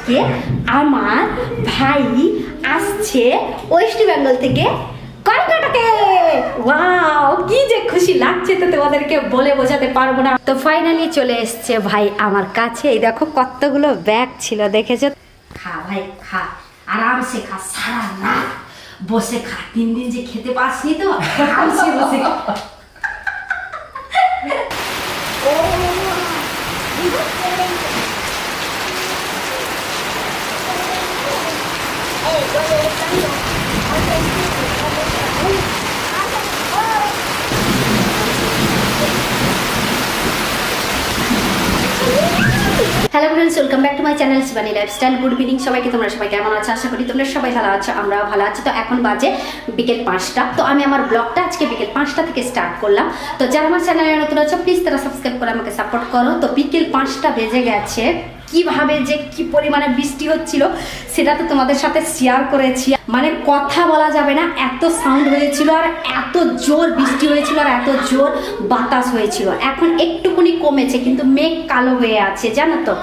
আজকে আমার ভাই আসছে ওয়েস্ট বেঙ্গল থেকে কলকাতাকে। ওয়াও, কি যে খুশি লাগছে তো তোমাদেরকে বলে বোঝাতে পারবো না। তো ফাইনালি চলে এসছে ভাই আমার কাছে। এই দেখো কতগুলো ব্যাগ ছিল, দেখেছো? খা ভাই খা, আরামসে খা, সারা রাত বসে খা। 3 দিন যে খেতে পাসনি তো, আরামসে বসে খা। Hello friends, welcome back to my channel Shivani Lifestyle. Good evening সবাইকে। তোমরা সবাই কেমন আছো? আশা করি তোমরা সবাই ভালো আছো, আমরাও ভালো আছি। তো এখন বাজে বিকেল 5টা। তো আমি আমার ব্লগটা আজকে বিকেল 5টা থেকে স্টার্ট করলাম। তো যারা আমার চ্যানেলে নতুন আছো প্লিজ তারা সাবস্ক্রাইব করে আমাকে সাপোর্ট করো। তো বিকেল 5টা বেজে গেছে, কিভাবে যে কি পরিমাণে বৃষ্টি হচ্ছিল সেটা তো তোমাদের সাথে শেয়ার করেছি। মানে কথা বলা যাবে না, এত সাউন্ড হয়েছিল আর এত জোর বৃষ্টি হয়েছিল আর এত জোর বাতাস হয়েছিল। এখন একটুকুনি কমেছে, কিন্তু মেঘ কালো হয়ে আছে, জানো তো।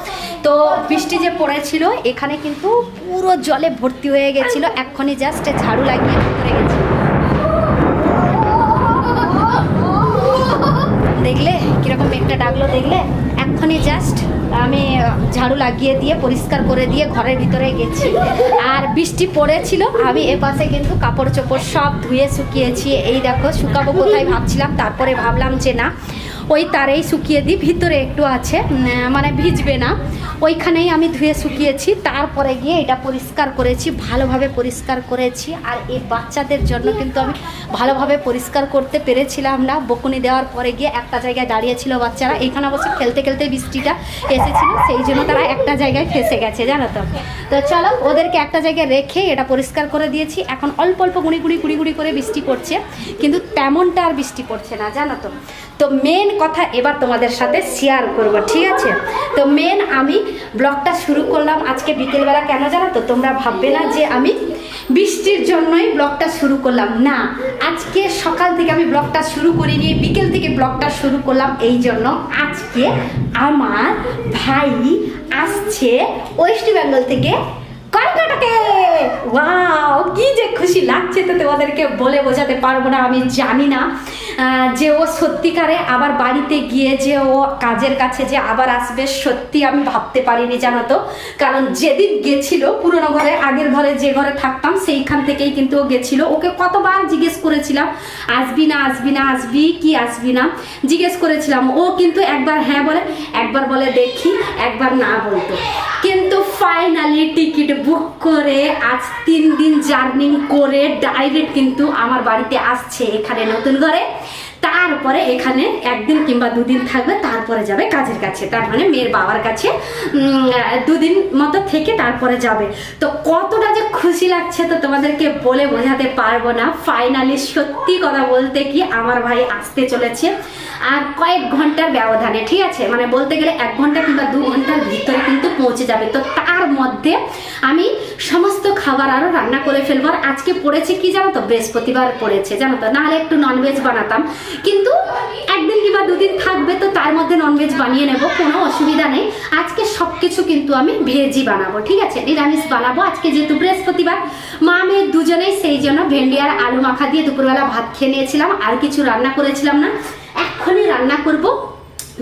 তো বৃষ্টি যে পড়েছিল এখানে কিন্তু পুরো জলে ভর্তি হয়ে গেছিল। এক্ষুনি জাস্ট ঝাড়ু লাগিয়ে ভিতরে গেছি। দেখলে কিরকম মেঘটা ডাকলো, দেখলে? এক্ষুনি জাস্ট আমি ঝাড়ু লাগিয়ে দিয়ে পরিষ্কার করে দিয়ে ঘরের ভিতরে গেছি। আর বৃষ্টি পড়েছিল, আমি এপাশে কিন্তু কাপড় চোপড় সব ধুয়ে শুকিয়েছি। এই দেখো, শুকাবো কোথায় ভাবছিলাম, তারপরে ভাবলাম যে না ওই তারেই শুকিয়ে দিই, ভিতরে একটু আছে মানে ভিজবে না, ওইখানেই আমি ধুয়ে শুকিয়েছি। তারপরে গিয়ে এটা পরিষ্কার করেছি, ভালোভাবে পরিষ্কার করেছি। আর এই বাচ্চাদের জন্য কিন্তু আমি ভালোভাবে পরিষ্কার করতে পেরেছিলাম না। বকুনি দেওয়ার পরে গিয়ে একটা জায়গায় দাঁড়িয়েছিল বাচ্চারা, এখানে অবশ্য খেলতে খেলতে বৃষ্টিটা এসেছিল, সেই জন্য তারা একটা জায়গায় ফেসে গেছে, জানো তো। তো চলো ওদেরকে একটা জায়গায় রেখে এটা পরিষ্কার করে দিয়েছি। এখন অল্প অল্প গুঁড়ি গুঁড়ি করে বৃষ্টি পড়ছে, কিন্তু তেমনটা আর বৃষ্টি পড়ছে না, জানো তো। তো মেন কথা এবার তোমাদের সাথে শেয়ার করব, ঠিক আছে? তো মেন আমি ব্লগটা শুরু করলাম আজকে বিকেলবেলা, কেন জানো তো? তোমরা ভাববে না যে আমি বৃষ্টির জন্যই ব্লগটা শুরু করলাম, না। আজকে সকাল থেকে আমি ব্লগটা শুরু করিনি, বিকেল থেকে ব্লগটা শুরু করলাম এই জন্য, আজকে আমার ভাই আসছে ওয়েস্ট বেঙ্গল থেকে কলকাতাকে। ওয়াও, কি যে খুশি লাগছে তো তোমাদেরকে বলে বোঝাতে পারবো না। আমি জানি না যে ও সত্যিকারে আবার বাড়িতে গিয়ে যে ও কাজের কাছে যে আবার আসবে, সত্যি আমি ভাবতে পারিনি, জানো তো। কারণ যেদিন গেছিল পুরোনো ঘরে, আগের ঘরে যে ঘরে থাকতাম সেইখান থেকেই কিন্তু ও গেছিল। ওকে কতবার জিজ্ঞেস করেছিলাম আসবি না আসবি না, আসবি কি আসবি না জিজ্ঞেস করেছিলাম। ও কিন্তু একবার হ্যাঁ বলে, একবার বলে দেখি, একবার না বলতো। কিন্তু ফাইনালি টিকিট বুক করে আজ 3 দিন জার্নি করে ডাইরেক্ট কিন্তু আমার বাড়িতে আসছে, এখানে নতুন ঘরে। তারপরে এখানে 1 দিন কিংবা 2 দিন থাকবে, তারপরে যাবে কাজের কাছে, তার মানে মেয়ের বাবার কাছে 2 দিন মতো থেকে তারপরে যাবে। তো কতটা যে খুশি লাগছে তো তোমাদেরকে বলে বোঝাতে পারবো না। ফাইনালি সত্যি কথা বলতে কি আমার ভাই আসতে চলেছে আর কয়েক ঘন্টার ব্যবধানে, ঠিক আছে? মানে বলতে গেলে 1 ঘন্টা কিংবা 2 ঘন্টার ভিতরে কিন্তু পৌঁছে যাবে। তো তার মধ্যে আমি সমস্ত খাবার আরও রান্না করে ফেলবো। আর আজকে পড়েছে কি জানো তো, বৃহস্পতিবার পড়েছে, জানো তো। নাহলে একটু ননভেজ বানাতাম, কিন্তু 1 দিন কিংবা 2 দিন থাকবে, তো তার মধ্যে ননভেজ বানিয়ে নেব, কোনো অসুবিধা নেই। আজকে সব কিছু কিন্তু আমি ভেজই বানাবো, ঠিক আছে? নিরামিষ বানাবো আজকে, যেহেতু বৃহস্পতিবার। মা মেয়ে দুজনেই, সেই জন্য ভেন্ডি আর আলু মাখা দিয়ে দুপুরবেলা ভাত খেয়ে নিয়েছিলাম, আর কিছু রান্না করেছিলাম না। এখনই রান্না করব।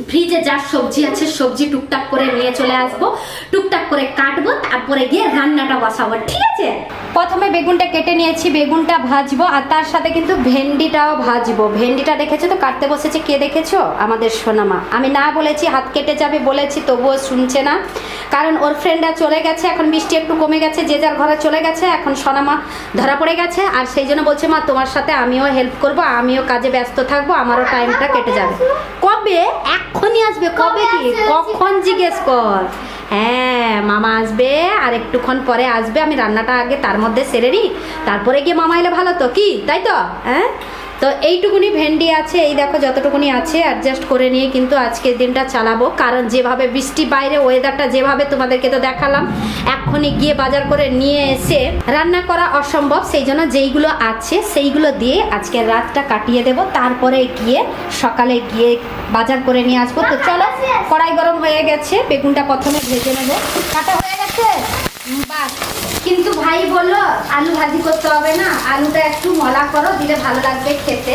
ফ্রিজে যা সবজি আছে সবজি টুকটাক করে নিয়ে চলে আসবো, টুকটাক করে কাটবো, তারপরে গিয়ে রান্নাটা বসাবো, ঠিক আছে? প্রথমে বেগুনটা কেটে নিয়েছি, বেগুনটা ভাজবো, আর তার সাথে কিন্তু ভেন্ডিটাও ভাজবো। ভেন্ডিটা দেখেছো তো, কাটতে বসেছে, কে দেখেছো? আমাদের সোনামা। আমি না বলেছি হাত কেটে যাবে বলেছি, তবুও শুনছে না, কারণ ওর ফ্রেন্ডরা চলে গেছে। এখন বৃষ্টি একটু কমে গেছে, যে যার ঘরে চলে গেছে। এখন সোনামা ধরা পড়ে গেছে, আর সেই জন্য বলছে মা তোমার সাথে আমিও হেল্প করবো, আমিও কাজে ব্যস্ত থাকবো, আমারও টাইমটা কেটে যাবে। কবে? এক্ষুনি আসবে। কবে কি কখন জিজ্ঞেস কর। হ্যাঁ, মামা আসবে আর একটুক্ষণ পরে আসবে। আমি রান্নাটা আগে তার মধ্যে সেরে নিই, তারপরে গিয়ে মামা এলে ভালো তো, কি তাই তো? হ্যাঁ, তো এইটুকুনি ভেন্ডি আছে, এই দেখো যতটুকুনি আছে অ্যাডজাস্ট করে নিয়ে কিন্তু আজকের দিনটা চালাবো। কারণ যেভাবে বৃষ্টি, বাইরে ওয়েদারটা যেভাবে তোমাদেরকে তো দেখালাম, এক্ষুনি গিয়ে বাজার করে নিয়ে এসে রান্না করা অসম্ভব। সেই জন্য যেইগুলো আছে সেইগুলো দিয়ে আজকের রাতটা কাটিয়ে দেব, তারপরে গিয়ে সকালে গিয়ে বাজার করে নিয়ে আসবো। তো চলো, কড়াই গরম হয়ে গেছে, বেগুনটা প্রথমে ভেজে নেবো। কাটা হয়ে গেছে বাস। কিন্তু ভাই বললো আলু ভাজি করতে হবে না, আলুটা একটু মলা করো, দিলে ভালো লাগবে খেতে।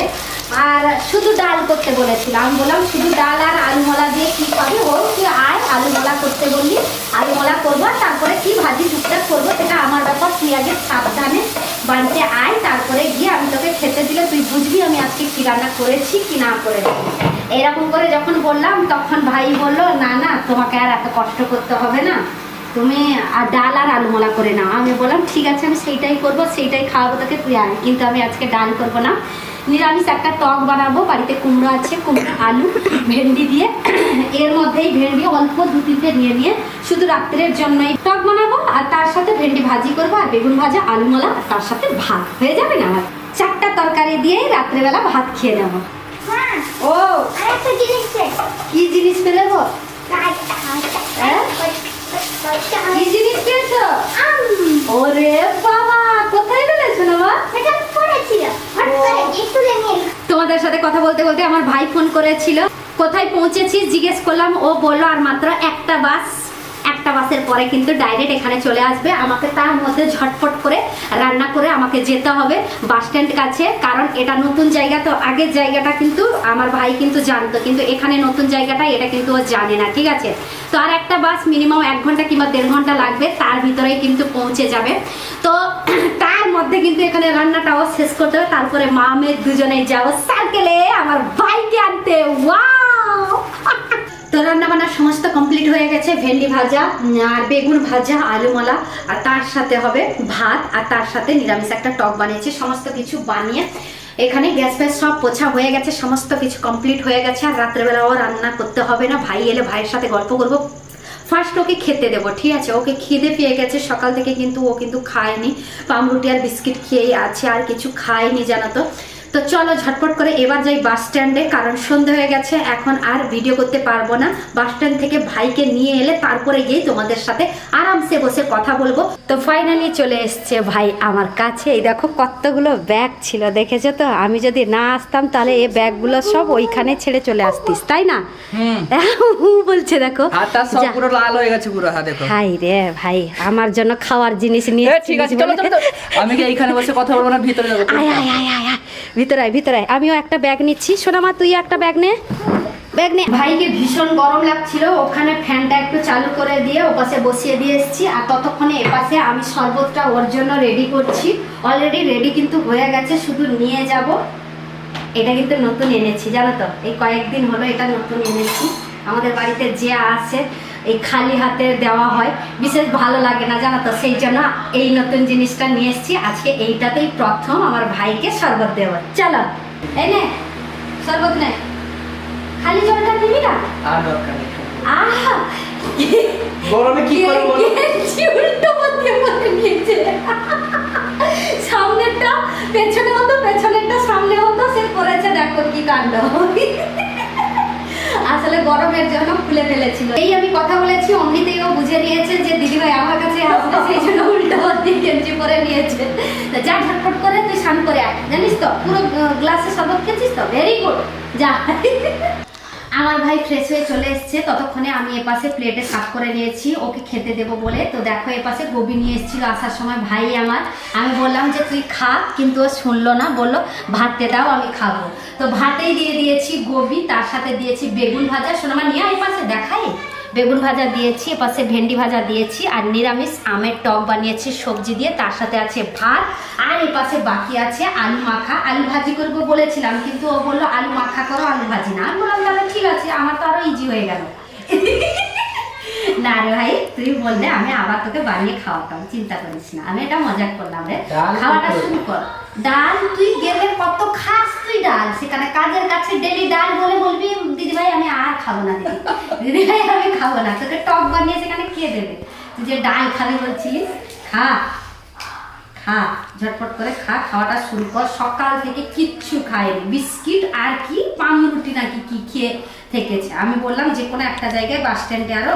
আর শুধু ডাল করতে বলেছিল, আমি বললাম শুধু ডাল আর আলু মলা দিয়ে কি পাবে, ও তুই আয় আলু মলা করতে বললি, আলু মলা করবো, তারপরে কি ভাজি টুকটাক করবো সেটা আমার ব্যাপার, তুই আগে সাবধানে বাড়িতে আয়, তারপরে গিয়ে আমি তোকে খেতে দিলে তুই বুঝবি আমি আজকে কি রান্না করেছি কি না করেছি। এরকম করে যখন বললাম তখন ভাই বললো না না তোমাকে আর এত কষ্ট করতে হবে না, তুমি আর ডাল আর আলু মলা করে নাও। আমি বললাম ঠিক আছে আমি সেইটাই করবো, সেইটাই খাওয়াবো তোকে, তুই আয়। কিন্তু আমি আজকে ডাল করবো না, নিরামিষ একটা টক বানাবো। বাড়িতে কুমড়ো আছে, কুমড়ো আলু ভেন্ডি দিয়ে, এর মধ্যেই ভেন্ডি অল্প 2-3টে নিয়ে শুধু রাত্রের জন্যই টক বানাবো, আর তার সাথে ভেন্ডি ভাজি করবো, আর বেগুন ভাজা, আলু মলা, আর তার সাথে ভাত হয়ে যাবে না। আমার 4টা তরকারি দিয়েই রাত্রেবেলা ভাত খেয়ে নেবো। ও কি জিনিস পেলে গো? কি জিনিস পেয়েছো? ওরে বাবা, কোথায় পেলেছো না মা? তোমাদের সাথে কথা বলতে বলতে আমার ভাই ফোন করেছিল, কোথায় পৌঁছেছি জিজ্ঞেস করলাম, ও বললো আর মাত্র একটা বাসের পরে কিন্তু ডাইরেক্ট এখানে চলে আসবে। আমাকে তার মধ্যে ঝটপট করে রান্না করে আমাকে যেতে হবে বাস স্ট্যান্ড কাছে, কারণ এটা নতুন জায়গা। তো আগের জায়গাটা কিন্তু আমার ভাই কিন্তু জানতো, কিন্তু এখানে নতুন জায়গাটা এটা কিন্তু ও জানে না, ঠিক আছে। তো আর একটা বাস মিনিমাম 1 ঘন্টা কিংবা 1.5 ঘন্টা লাগবে, তার ভিতরেই কিন্তু পৌঁছে যাবে। তো তার মধ্যে কিন্তু এখানে রান্নাটাও শেষ করতে হবে, তারপরে মা মেয়ে দুজনেই যাবো সার্কেলে আমার ভাইকে আনতে। ওয়াও! তো রান্না বান্না সমস্ত কমপ্লিট হয়ে গেছে, ভেন্ডি ভাজা আর বেগুন ভাজা, আলু মালা, আর তার সাথে হবে ভাত, আর তার সাথে নিরামিষ একটা টক বানিয়েছি। সমস্ত কিছু বানিয়ে এখানে গ্যাস ফ্যাস সব পোছা হয়ে গেছে, সমস্ত কিছু কমপ্লিট হয়ে গেছে। আর রাত্রেবেলাও রান্না করতে হবে না, ভাই এলে ভাইয়ের সাথে গল্প করবো। ফার্স্ট ওকে খেতে দেবো, ঠিক আছে। ওকে খিদে পেয়ে গেছে সকাল থেকে, কিন্তু ও কিন্তু খায়নি, পাউরুটি আর বিস্কিট খেয়েই আছে, আর কিছু খায়নি জানো তো। তো চলো ঝটপট করে এবার যাই বাস স্ট্যান্ডে, কারণ সন্ধে হয়ে গেছে, এখন আর ভিডিও করতে পারবো না। বাস স্ট্যান্ড থেকে ভাইকে নিয়ে এলে তারপরে গিয়ে তোমাদের সাথে আরামসে বসে কথা বলবো। তো ফাইনালি চলে এসছে ভাই আমার কাছে। এই দেখো কতগুলো ব্যাগ ছিল, দেখেছো তো। আমি যদি না আসতাম তাহলে এই ব্যাগগুলো সব ওইখানে ছেড়ে চলে আসতিস, তাই না? বলছে দেখো পুরো লাল হয়ে গেছে পুরো। হ্যাঁ দেখো, হাই রে ভাই, আমার জন্য খাওয়ার জিনিস নিয়ে ঠিক আছে, চলো চলো। আমি কি এইখানে বসে কথা বলবো না, ভিতরে যাবো? আয় আয় আয় আয় আয়, ভিতরে আয় ভিতরে আয়। আমিও একটা ব্যাগ নিচ্ছি, সোনামা তুই একটা ব্যাগ নে। ভাইকে ভীষণ গরম লাগছিল, ওখানে ফ্যানটা একটু চালু করে দিয়ে ওপাশে বসিয়ে দিয়ে এসেছি। আর ততক্ষণে এপাশে আমি শরবতটা ওর জন্য রেডি করছি। অলরেডি রেডি কিন্তু হয়ে গেছে, শুধু নিয়ে যাব। এটা কিন্তু নতুন এনেছি জানো তো, এই কয়েকদিন হলো এটা নতুন এনেছি। আমাদের বাড়িতে যে আসে এই খালি হাতে দেওয়া হয়, বিশেষ ভালো লাগে না জানো তো, সেই জন্য এই নতুন জিনিসটা নিয়ে এসেছি। আজকে এইটাতেই প্রথম আমার ভাইকে শরবত দেব। চলো এই নে শরবত নে, খালি জলটা নিবি না? আর দরকার নেই। আহা গরমে কি করব? উল্টো পথে বলে নিয়েছে, সামনেরটা পেছনে হতো, পেছনেরটা সামনে হতো, সে করেছে দেখো কি কাণ্ড। আসলে গরমের জন্য খুলে ফেলেছিল। এই আমি কথা বলেছি, অমনিতেই ও বুঝে নিয়েছে যে দিদিভাই আমার কাছে আসবে, সেই জন্য উল্টো পথ দিয়ে গেঞ্জি পরে নিয়েছে। যা ঝটপট করে তুই স্নান করে আয়, জানিস তো পুরো গ্লাসে শরবত খেয়েছিস তো, ভেরি গুড, যা। আমার ভাই ফ্রেশ হয়ে চলে এসছে, ততক্ষণে আমি এপাশে প্লেটে সাফ করে নিয়েছি ওকে খেতে দেবো বলে। তো দেখো এপাশে গোবি নিয়ে এসেছিল আসার সময় ভাই আমার। আমি বললাম যে তুই খা, কিন্তু ও শুনলো না, বললো ভাততে দাও আমি খাবো। তো ভাতেই দিয়ে দিয়েছি গোবি, তার সাথে দিয়েছি বেগুন ভাজা। শোনা নিয়ে এপাশে দেখাই, বেগুন ভাজা দিয়েছি, এপাশে ভেন্ডি ভাজা দিয়েছি, আর নিরামিষ আমের টক বানিয়েছি সবজি দিয়ে, তার সাথে আছে ভাত। আর এপাশে বাকি আছে আলু মাখা। আলু ভাজি করবো বলেছিলাম, কিন্তু ও বললো আলু মাখা করো, আলু ভাজি না। আমি বললাম তাহলে ঠিক আছে, আমার তো আরো ইজি হয়ে গেল। না রে ভাই, তুই বললে আমি আবার তোকে বানিয়ে খাওয়াতাম, চিন্তা করিস না। আমি এটা মজা করলাম রে, খাওয়াটা শুরু কর। ডাল তুই গেলে কত খাস তুই ডাল, সেখানে কাজের কাছে ডেলি ডাল বলে বলবি দিদিভাই আমি আর খাবো না, দিদিভাই আমি খাবো না। তোকে টক বানিয়ে সেখানে কে দেবে? তুই যে ডাল খাবে বলছিলিস, খা খা, ঝটপট করে খা, খাওয়াটা শুরু কর। সকাল থেকে কিচ্ছু খায়নি, বিস্কিট আর কি পাউরুটি নাকি কি খেয়ে থেকেছে। আমি বললাম যে কোনো একটা জায়গায় বাস স্ট্যান্ডে আরো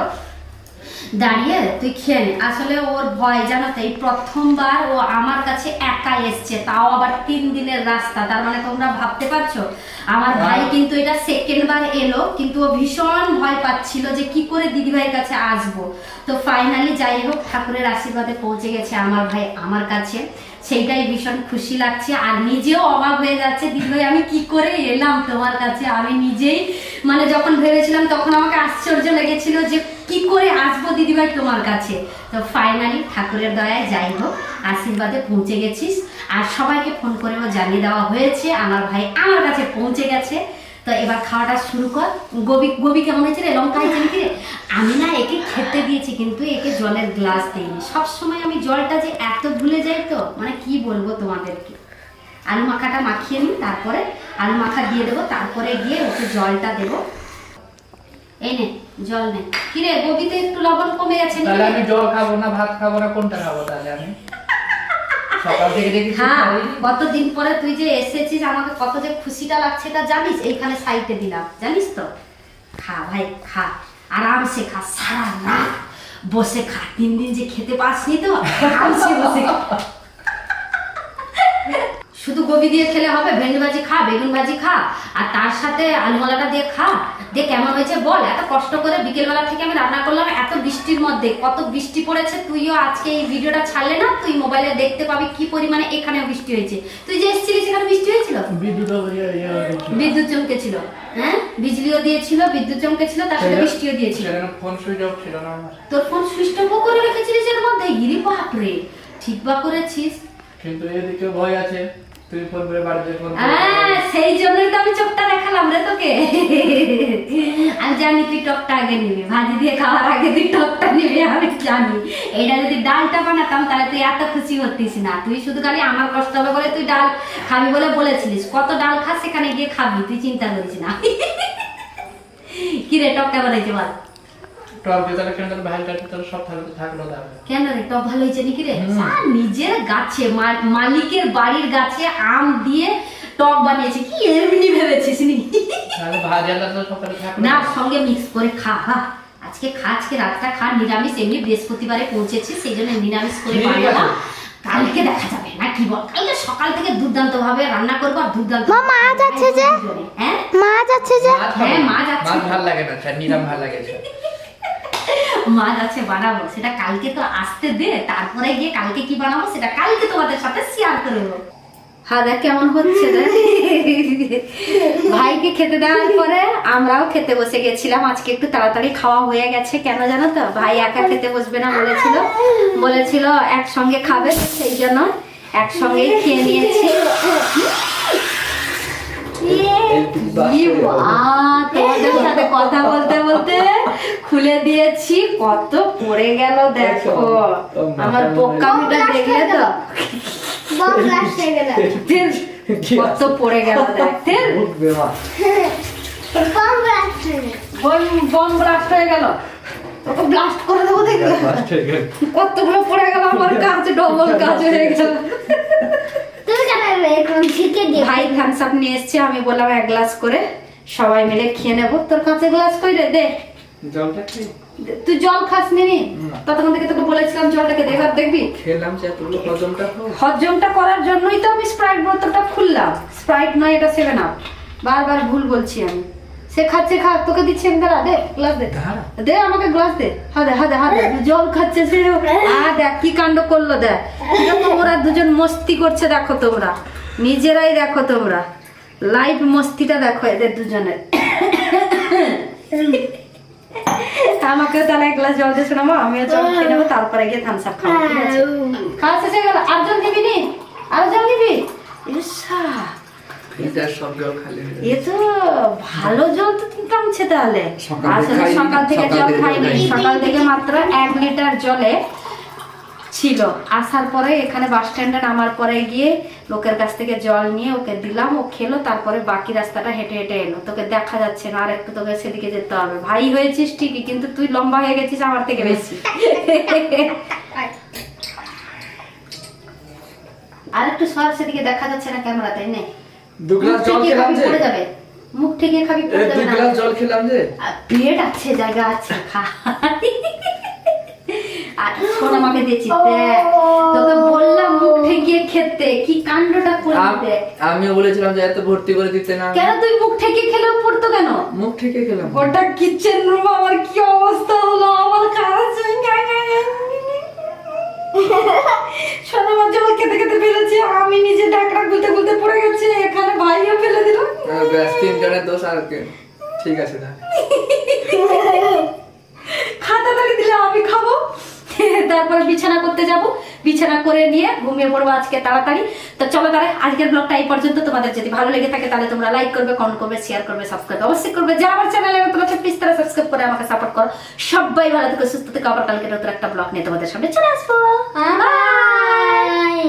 দাঁড়িয়ে তুই খেয়ে নে। আসলে ওর ভয় জানো তো, এই প্রথমবার ও আমার কাছে একা এসছে, তাও আবার 3 দিনের রাস্তা। তার মানে তোমরা ভাবতে পারছো আমার ভাই কিন্তু এটা সেকেন্ড বার এলো, কিন্তু ও ভীষণ ভয় পাচ্ছিল যে কি করে দিদিভাইয়ের কাছে আসবো। তো ফাইনালি যাই হোক ঠাকুরের আশীর্বাদে পৌঁছে গেছে আমার ভাই আমার কাছে, সেইটাই ভীষণ খুশি লাগছে। আর নিজেও অবাক হয়ে যাচ্ছে, দিদিভাই আমি কি করে এলাম তোমার কাছে। আমি নিজেই মানে যখন ভেবেছিলাম তখন আমাকে আশ্চর্য লেগেছিল যে কি করে আসবো দিদিভাই তোমার কাছে। তো ফাইনালি ঠাকুরের দয়ায় যাই হোক আশীর্বাদে পৌঁছে গেছিস। আর সবাইকে ফোন করেও জানিয়ে দেওয়া হয়েছে আমার ভাই আমার কাছে পৌঁছে গেছে। তো এবার খাওয়াটা শুরু কর। গোবি কেমন হয়েছে রে? লঙ্কা হয়েছে নাকি রে? আমি না একে খেতে দিয়েছি, কিন্তু একে জলের গ্লাস দিইনি। সবসময় আমি জলটা যে এত ভুলে যাই, তো মানে কি বলবো তোমাদেরকে। আলু মাখাটা মাখিয়ে নিই, তারপরে আলু মাখা দিয়ে দেবো, তারপরে গিয়ে ওকে জলটা দেবো। এই নে জল নে। কি রে গোবিতে একটু লবণ কমে গেছে নাকি? তাহলে আমি জল খাবো না ভাত খাবো না, কোনটা খাবো তাহলে আমি? সকাল থেকে দেখি হ্যাঁ, কতদিন পরে তুই যে এসেছিস, আমাকে কত যে খুশিটা লাগছে তা জানিস। এইখানে সাইডে দিলাম জানিস তো। খা ভাই খা, আরামসে খা, সারা রাত বসে খা। 3 দিন যে খেতে পাসনি তো, আরামসে বসে খা। শুধু গোবি দিয়ে খেলে হবে? ভেন্ডি ভাজি খা, বেগুন ভাজি খা, আর তার সাথে আলুমালাটা দিয়ে খা। দেখ কেমন হয়েছে বল। এত কষ্ট করে বিকেলবেলা থেকে আমি রান্না করলাম, এত বৃষ্টির মধ্যে। কত বৃষ্টি পড়েছে, তুইও আজকে এই ভিডিওটা ছাড়লে না, তুই মোবাইলে দেখতে পাবি কি পরিমাণে এখানেও বৃষ্টি হয়েছে। তুই যে এসেছিলিস সেখানে বৃষ্টি হয়েছিল? বিদ্যুৎ চমকেছিল, হ্যাঁ বিজলিও দিয়েছিল, বিদ্যুৎ চমকেছিল, তার সাথে বৃষ্টিও দিয়েছিল। ফোন সুইচ অফ ছিল না আমার। তোর ফোন সুইচ অফ করে রেখেছিলিস এর মধ্যে? গিরি বাপরে, ঠিক বা করেছিস। কিন্তু এদিকে ভয় আছে, তুই ফোন করে বাড়িতে ফোন সেই জন্যই তো আমি চোখটা দেখালাম রে তোকে। আমি জানি তুই টকটা আগে নিবি, ভাজি দিয়ে খাওয়ার আগে তুই টকটা নিবি, আমি জানি। এটা যদি ডালটা বানাতাম তাহলে তুই এত খুশি হতিস না। তুই শুধু খালি আমার কষ্ট হবে বলে তুই ডাল খাবি বলে বলেছিলিস। কত ডাল খাস সেখানে গিয়ে খাবি, তুই চিন্তা করিস না। কি রে টকটা বানাইছে বল? টক দিয়ে তাহলে কেন ভাই কাটতে তাহলে সব থাকতে থাকলো তাহলে। কেন রে টক ভালো হয়েছে নাকি রে? নিজের গাছে মালিকের বাড়ির গাছে আম দিয়ে টক বানিয়েছে, কি এমনি ভেবেছিস নি? তাহলে ভাজাটা তো সকালে থাকলো না, সঙ্গে মিক্স করে খা। আজকে খা, আজকে রাতটা খা নিরামিষ। এমনি বৃহস্পতিবারে পৌঁছেছি, সেই জন্য নিরামিষ করে বানাবো। কালকে দেখা যাবে না কি বল? কালকে সকাল থেকে দুর্দান্ত ভাবে রান্না করবো আর দুর্দান্ত। মা যাচ্ছে যে? হ্যাঁ মা যাচ্ছে যে? হ্যাঁ মা যাচ্ছে। মাছ ভালো লাগে না, নিরাম ভালো লাগে। মাছ আছে বানাবো, সেটা কালকে তো আসতে দে, তারপরে গিয়ে কালকে কি বানাবো সেটা কালকে তোমাদের সাথে শেয়ার করবো। হ্যাঁ দেখ কেমন হচ্ছে রে। ভাইকে খেতে দেওয়ার পরে আমরাও খেতে বসে গেছিলাম। আজকে একটু তাড়াতাড়ি খাওয়া হয়ে গেছে, কেন জানো তো? ভাই একা খেতে বসবে না বলেছিল একসঙ্গে খাবে, সেই জন্য একসঙ্গেই খেয়ে নিয়েছি। তোমাদের সাথে কথা বলতে বলতে খুলে দিয়েছি, কত পড়ে গেল দেখো। আমার পোকামিটা দেখলে তো কত পড়ে গেল দেখতে। বম ব্লাস্ট হয়ে গেল, ওকে ব্লাস্ট করে দেবো দেখলে। কতগুলো পড়ে গেল আমার কাছে, ডবল কাজ হয়ে গেল। ভাই থামস আপ নিয়ে এসছে, আমি বললাম 1 গ্লাস করে সবাই মিলে খেয়ে নেবো। তোর কাছে গ্লাস কই রে? দে জলটা কি তুই জল খাস নি? ততক্ষণ থেকে তোকে বলেছিলাম জলটাকে দে, এবার দেখবি। খেলাম যে এতগুলো হজমটা করার জন্যই তো আমি স্প্রাইট বোতলটা খুললাম। স্প্রাইট নয়, এটা 7 আপ। বারবার ভুল বলছি আমি। সে খাচ্ছে, খা, তোকে দিচ্ছি আমি। দাঁড়া, দে গ্লাস দে, দে আমাকে গ্লাস দে। হাদে জল খাচ্ছে সে। দেখ কি কাণ্ড করলো, দেখ কিরকম ওরা দুজন মস্তি করছে। দেখো তোমরা নিজেরাই, দেখো তোমরা লাইভ মস্তিটা দেখো এদের দুজনের। আমাকেও তাহলে 1 গ্লাস জল দিয়ে শোনাবো, আমিও জল খেয়ে নেবো, তারপরে গিয়ে থামস আপ খাবো। ঠিক আছে? খাওয়া শেষে গেল। আর জল নিবি নি? আর জল নিবি? এ তো ভালো জল তো টানছে তাহলে। আসলে সকাল থেকে জল খাইনি, সকাল থেকে মাত্র 1 লিটার জলে ছিল। আসার পরে এখানে বাস স্ট্যান্ডে নামার পরে গিয়ে লোকের কাছ থেকে জল নিয়ে ওকে দিলাম, ও খেলো। তারপরে বাকি রাস্তাটা হেঁটে হেঁটে এলো। তোকে দেখা যাচ্ছে না, আর একটু তোকে সেদিকে যেতে হবে। ভাই হয়েছিস ঠিকই, কিন্তু তুই লম্বা হয়ে গেছিস আমার থেকে বেশি। আর একটু সর, সেদিকে দেখা যাচ্ছে না ক্যামেরাতে। নে, দু গ্লাস জল খেলাম যে, পড়ে যাবে, মুখ থেকে খাবি পড়ে এই যাবে 2 না। গ্লাস জল খেলাম যে। আর পেট আছে, জায়গা আছে, খা। আর শোন, আমাকে দিয়েছি দেখ, তোকে বললাম মুখ ঠেকিয়ে খেতে, কি কাণ্ডটা করলি। আমিও বলেছিলাম যে এত ভর্তি করে দিতে না। কেন তুই মুখ ঠেকিয়ে খেলেও পড়তো কেন? মুখ থেকে খেলাম। গোটা কিচেন রুম আমার কি অবস্থা হলো, আমার খাওয়া শোনো, আমার জল খেতে খেতে ফেলেছে, আমি নিজে ডাকড়া গুলতে গুলতে পড়ে গেছে, এখানে ভাইও ফেলে দিল। ব্যাস 3 জনের দোষ আর কে। ঠিক আছে না, খাতা তালি দিলে আমি খাবো, তারপরে বিছানা করতে যাব, বিছানা করে নিয়ে ঘুমিয়ে পড়বো আজকে তাড়াতাড়ি। তো চলো তাহলে আজকের ব্লগটা এই পর্যন্ত। তোমাদের যদি ভালো লেগে থাকে তাহলে তোমরা লাইক করবে, কমেন্ট করবে, শেয়ার করবে, সাবস্ক্রাইব অবশ্যই করবে। যারা আমার চ্যানেলে নতুন আছে প্লিজ তারা সাবস্ক্রাইব করে আমাকে সাপোর্ট করো। সবাই ভালো থেকো, সুস্থ থেকো। আবার কালকে নতুন একটা ব্লগ নিয়ে তোমাদের সামনে চলে আসবো। বাই।